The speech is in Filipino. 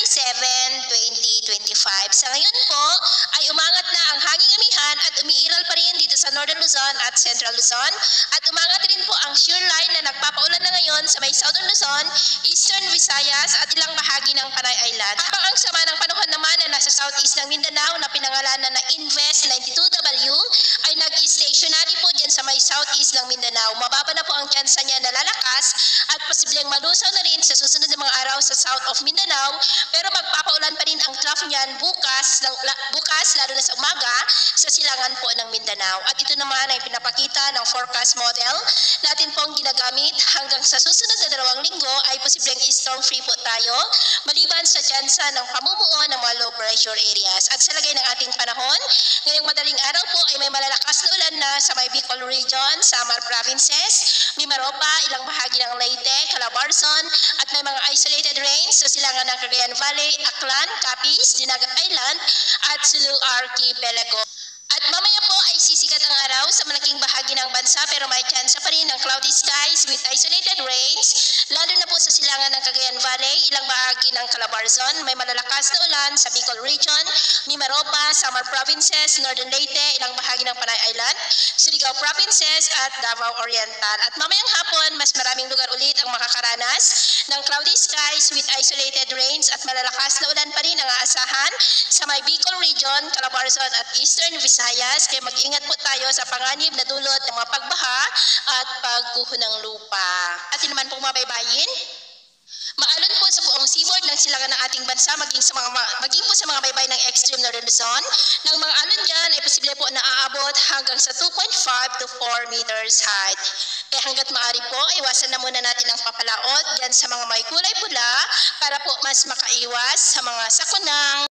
January 7, 2025. Sa ngayon po ay umangat na ang hanging amihan at umiiral pa rin dito sa Northern Luzon at Central Luzon. At umangat rin po ang shear line na nagpapaulan na ngayon sa may Southern Luzon, Eastern Visayas at ilang bahagi ng Panay Island. Habang ang sama ng panahon naman na nasa southeast ng Mindanao na pinangalanan na Invest 92W ay nag-stationary po dyan sa may southeast ng Mindanao. Mababa na po ang tsansa niya na lalakas at posibleng malusaw na rin sa susunod na mga araw sa south of Mindanao, pero magpapaulan pa rin ang trough niyan bukas lalo na sa umaga sa silangan po ng Mindanao. At ito naman ay pinapakita ng forecast model natin pong ginagamit hanggang sa susunod na 2 linggo ay posibleng storm free po tayo maliban sa tsansa ng pamumuo ng mga low pressure areas. At sa lagay ng ating panahon, ngayong madaling araw po ay may malalakas na ulan na sa may Bicol region, Samar provinces, Mimaropa, ilang bahagi ng Leyte, Calabarzon, at may mga isolated rains sa silangan ng Cagayan Valley, Aklan, Capiz, Dinagat Island, at Sulu Archipelago. At mamaya po ay sisikat ang araw sa malaking bahagi ng bansa pero may tsansa pa rin ng cloudy skies with isolated rains, lalo na po sa silangan ng Cagayan Valley, ilang bahagi ng Calabarzon, may malalakas na ulan sa Bicol region, Mimaropa, Samar provinces, Northern Leyte, ilang bahagi ng Panay Island, Surigao provinces at Davao Oriental. At mamayang hapon, mas maraming lugar ulit ang makakaranas ng cloudy skies with isolated rains at malalakas na ulan pa rin ang aasahan sa may Bicol region, Calabarzon at Eastern Visayas, kaya mag-ingat po tayo sa panganib na dulot ng mga pagbaha at pagguho ng lupa. Atin naman pong mabaybayin, maalon po sa buong seaboard ng silangan ng ating bansa maging po sa mga baybay ng extreme northern Luzon. Ng mga alon dyan ay posible po na aabot hanggang sa 2.5 to 4 meters height. Kaya hanggat maaari po, iwasan na muna natin ang papalaot dyan sa mga may kulay pula para po mas makaiwas sa mga sakunang